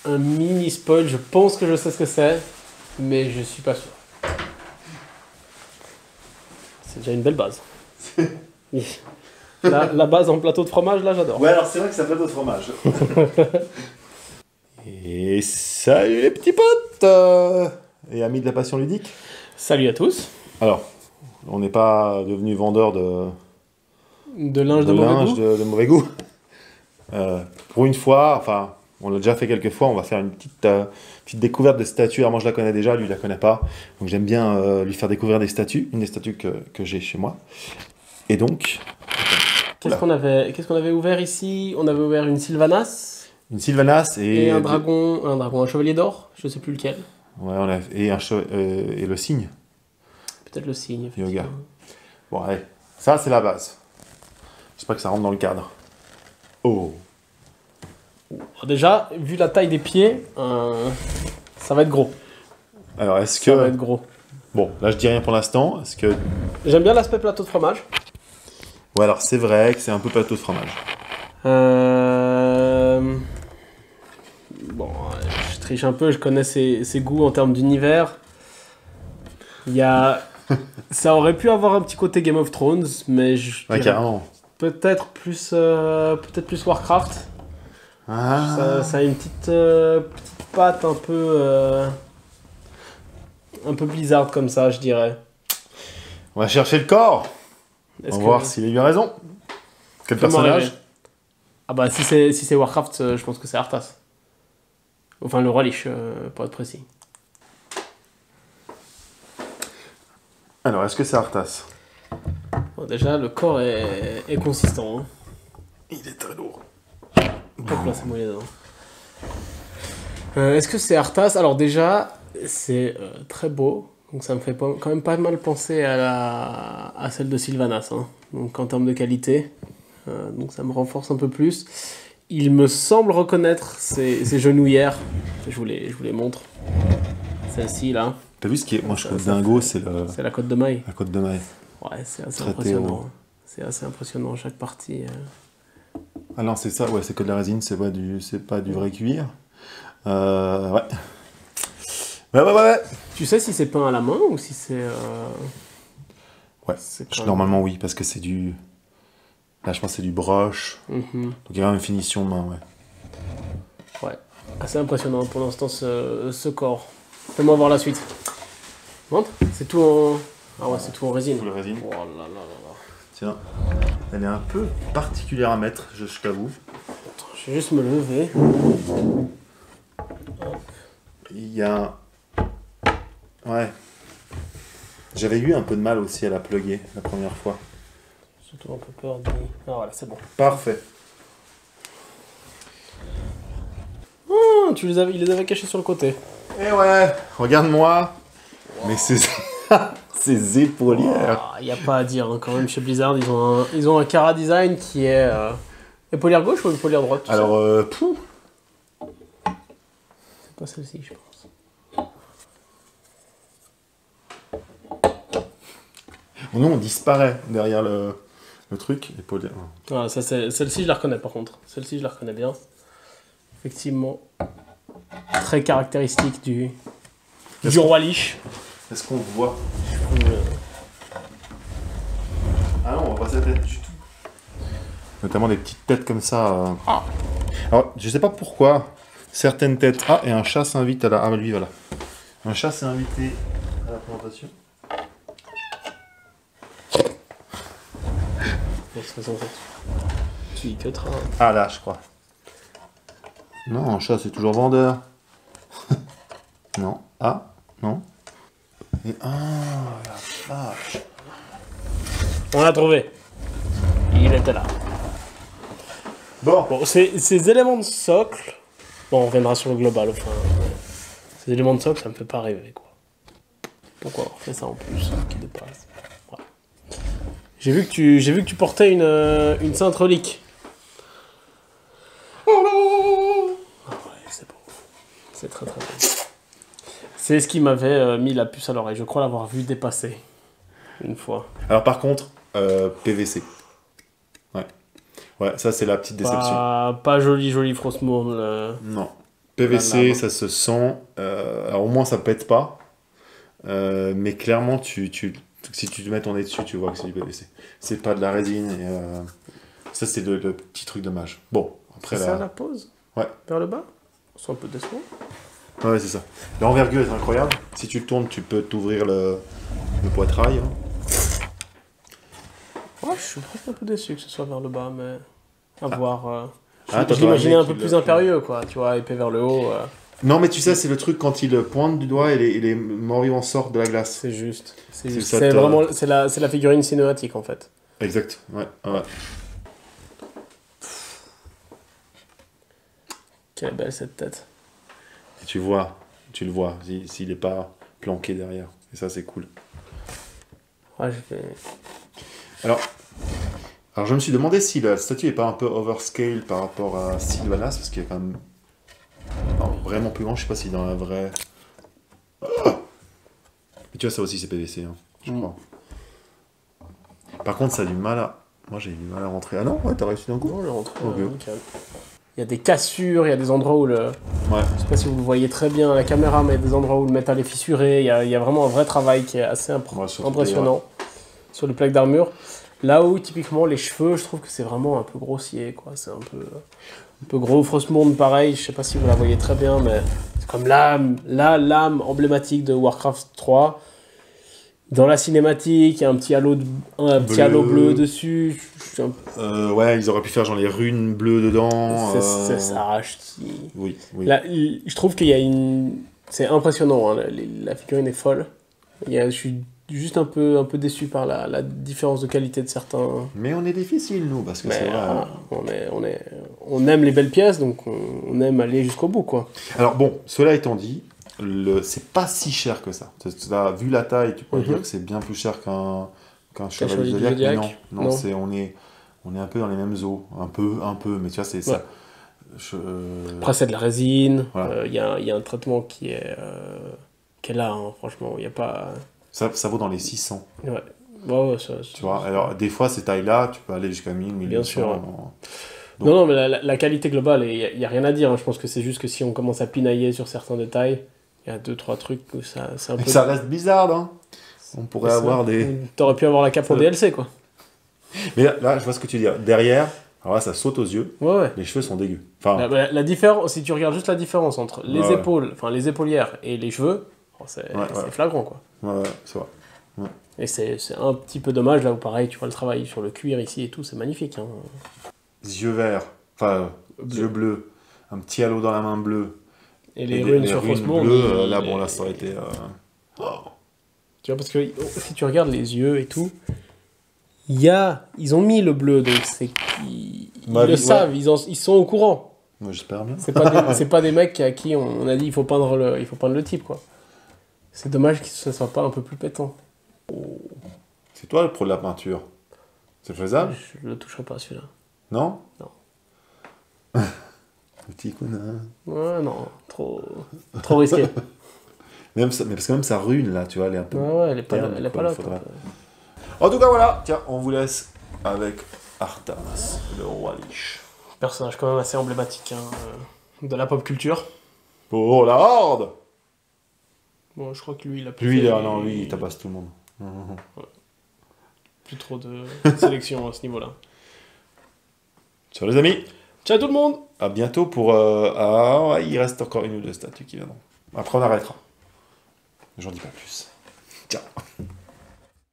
un mini spoil. Je pense que je sais ce que c'est, mais je suis pas sûr. C'est déjà une belle base. La base en plateau de fromage, là, j'adore. Ouais, alors c'est vrai que c'est un plateau de fromage. Et salut les petits potes et amis de la passion ludique. Salut à tous. Alors, on n'est pas devenu vendeur De linge de mauvais goût. de mauvais goût. Pour une fois, enfin, on l'a déjà fait quelques fois, on va faire une petite découverte de statues. Alors moi je la connais déjà, lui il la connaît pas. Donc j'aime bien lui faire découvrir des statues, une des statues que j'ai chez moi. Et donc... Qu'est-ce qu'on avait ouvert ici? On avait ouvert une Sylvanas. Une Sylvanas Et un dragon, un chevalier d'or, je sais plus lequel. Ouais, et le cygne. Peut-être le cygne, effectivement. Yoga. Bon, allez, ça c'est la base. J'espère que ça rentre dans le cadre. Oh. Déjà, vu la taille des pieds, ça va être gros. Alors, est-ce que... Ça va être gros. Bon, là je dis rien pour l'instant. Est-ce que... J'aime bien l'aspect plateau de fromage. Ouais, alors c'est vrai que c'est un peu plateau de fromage. Bon, je triche un peu, je connais ses goûts en termes d'univers. Il y a... Ça aurait pu avoir un petit côté Game of Thrones, mais je Ouais, dirais carrément. peut-être plus Warcraft. Ah. Ça a une petite patte un peu Blizzard comme ça, je dirais. On va chercher le corps. On va voir s'il a eu raison. Quel personnage? Ah bah si c'est Warcraft, je pense que c'est Arthas. Enfin le roi Lich, pour être précis. Alors, est-ce que c'est Arthas? Bon, déjà, le corps est consistant. Hein. Il est très lourd. Hop là, c'est moi les dents. Est-ce que c'est Arthas? Alors déjà, c'est très beau. Donc ça me fait quand même pas mal penser à celle de Sylvanas. Hein. Donc en termes de qualité. Donc ça me renforce un peu plus. Il me semble reconnaître ses genouillères. Je vous les montre. Celle-ci là. T'as vu ce qui est... Moi, je trouve dingo, c'est la côte de maille. la côte de maille. Ouais, c'est assez Très impressionnant. théo. C'est assez impressionnant chaque partie. Ah non, c'est ça, ouais, c'est que de la résine, c'est pas du vrai cuir. Ouais. Ouais. Tu sais si c'est peint à la main ou si c'est... Ouais, normalement oui, parce que c'est du... Là, je pense que c'est du broche. Donc il y a vraiment une finition de main, ouais. Ouais, assez impressionnant pour l'instant ce corps. Fais-moi voir la suite. Montre. C'est tout en... Ah ouais, c'est tout en résine. Tout la résine. Oh là là là là. Tiens, elle est un peu particulière à mettre, je t'avoue. Attends, je vais juste me lever. Il y a... Ouais. J'avais eu un peu de mal aussi à la plugger la première fois. Surtout un peu peur de... Ah voilà, c'est bon. Parfait. Oh, il les avait cachés sur le côté. Et ouais, regarde-moi. Wow. Mais c'est... Ces épaulières. Il n'y a pas à dire, hein. Quand même chez Blizzard, ils ont un Cara Design qui est épaulière gauche ou épaulière droite? Alors, pouf. C'est pas celle-ci, je pense. Non, on disparaît derrière le truc. Épaulière. Ah, celle-ci, je la reconnais par contre. Celle-ci, je la reconnais bien. Effectivement, très caractéristique du roi Lich. Est-ce qu'on voit? Ah non, on voit pas sa tête du tout. Notamment des petites têtes comme ça. Alors, je sais pas pourquoi certaines têtes... Ah, et un chat s'invite à la... Ah, lui, voilà. Un chat s'est invité à la présentation. Tu y cutteras. Ah, là, je crois. Non, un chat, c'est toujours vendeur. Non. Ah, non. Et... Ah, la vache. On l'a trouvé. Il était là. Bon, ces éléments de socle... Bon, on reviendra sur le global, enfin... Ces éléments de socle, ça me fait pas rêver, quoi. Pourquoi on fait ça en plus, qui dépasse. Voilà. J'ai vu que tu portais une sainte relique. Ah ouais, c'est beau. C'est très très beau. C'est ce qui m'avait mis la puce à l'oreille. Je crois l'avoir vu dépasser une fois. Alors par contre, PVC. Ouais. Ouais, ça c'est la petite déception. Pas joli Frostmourne. Non. PVC, lame. ça se sent. Alors au moins ça pète pas. Mais clairement, si tu te mets ton nez dessus, tu vois que c'est du PVC. C'est pas de la résine. Ça, c'est le petit truc dommage. Bon, après C'est ça la pose? Ouais. Vers le bas? On soit un peu décevant. Ouais, c'est ça. L'envergure est incroyable. Si tu le tournes, tu peux t'ouvrir le poitrail. Hein. Ouais, je suis presque un peu déçu que ce soit vers le bas, mais à voir. Ah, Je t'as l'imaginais un un mec peu qui plus le- impérieux, quoi. Tu vois, épée vers le haut. Non, mais tu sais, c'est le truc quand il pointe du doigt et les morts-vivants sortent de la glace. C'est juste. C'est C'est juste. ça, C'est t'as- vraiment. C'est la figurine cinématique, en fait. Exact, ouais. Quelle est belle cette tête. Et tu le vois, s'il n'est pas planqué derrière. Et ça, c'est cool. Ouais, j'ai fait. Alors, je me suis demandé si la statue n'est pas un peu overscale par rapport à Sylvanas, parce qu'il est quand même vraiment plus grand. Je sais pas si dans la vraie. Mais tu vois, ça aussi, c'est PVC, hein, je crois. Par contre, ça a du mal à. Moi, j'ai du mal à rentrer. Ah non, ouais, t'as réussi d'un coup. Bon, on est rentré. Ok. Nickel. Il y a des cassures, il y a des endroits où le. Ouais. Je sais pas si vous le voyez très bien à la caméra, mais il y a des endroits où le métal est fissuré. Il y a vraiment un vrai travail qui est assez Ouais, surtout impressionnant sur les plaques d'armure. Là où, typiquement, les cheveux, je trouve que c'est vraiment un peu grossier, quoi. C'est un peu gros. Frostmourne, pareil, je sais pas si vous la voyez très bien, mais c'est comme la lame emblématique de Warcraft 3. Dans la cinématique, il y a un petit halo, petit halo bleu dessus. Ouais, ils auraient pu faire genre les runes bleues dedans. C'est ça. Oui. Là, je trouve qu'il y a une. C'est impressionnant, hein, la figurine est folle. Je suis juste un peu déçu par la différence de qualité de certains. Mais on est difficile, nous, parce que Mais c'est vrai. on aime les belles pièces, donc on aime aller jusqu'au bout, quoi. Alors bon, cela étant dit, c'est pas si cher que ça. Là, vu la taille, tu peux dire que c'est bien plus cher qu'un chevalier du Chevalier du Zodiac, mais Zodiac. non, on est un peu dans les mêmes eaux, un peu, mais tu vois, c'est ça. Après, c'est de la résine, il Voilà. y a un traitement qui est là, hein, franchement, il n'y a pas... Ça vaut dans les 600. Ouais, ça, Tu vois, alors des fois, ces tailles-là, tu peux aller jusqu'à 1000, 1800. Bien sûr. Donc- Non, mais la qualité globale, il n'y a rien à dire, hein. Je pense que c'est juste que si on commence à pinailler sur certains détails, il y a 2-3 trucs où c'est un Mais peu... ça reste bizarre, hein. On pourrait avoir des... T'aurais pu avoir la cape en DLC, quoi. Mais là, je vois ce que tu dis. Derrière, alors là, ça saute aux yeux. Ouais. Les cheveux sont dégueux. Enfin, La différence, si tu regardes juste la différence entre les Ouais. épaules, enfin les épaulières et les cheveux, c'est flagrant, quoi. ouais, c'est vrai. Et c'est un petit peu dommage, là où pareil, tu vois le travail sur le cuir ici et tout, c'est magnifique. Hein. Yeux verts, enfin, yeux bleus, un petit halo dans la main bleue. Et les runes sur Frostmourne. bleues, là, bon, là, ça aurait été... Tu vois, parce que si tu regardes les yeux et tout, ils ont mis le bleu, donc c'est qu'ils le savent, ils sont au courant. Moi, j'espère bien. C'est pas des mecs à qui on a dit il faut peindre le type, quoi. C'est dommage que ce soit pas un peu plus pétant. C'est toi le pro de la peinture. C'est faisable? Je le toucherai pas, celui-là. Non? Non. Petit connard. Ouais, non, trop risqué. Mais parce que même sa rune, là, tu vois, elle est un peu... Ouais, elle est pas terne, là. quoi, faudrait- En tout cas, voilà. Tiens, on vous laisse avec Arthas, le roi Lich. Personnage quand même assez emblématique, hein, de la pop culture. Pour la Horde! Bon, je crois que lui, il a Lui, il tabasse tout le monde. plus trop de sélection à ce niveau-là. Ciao les amis! Ciao tout le monde! À bientôt pour... ouais, il reste encore une ou deux statues qui viendront. Après, on arrêtera. J'en dis pas plus. Ciao!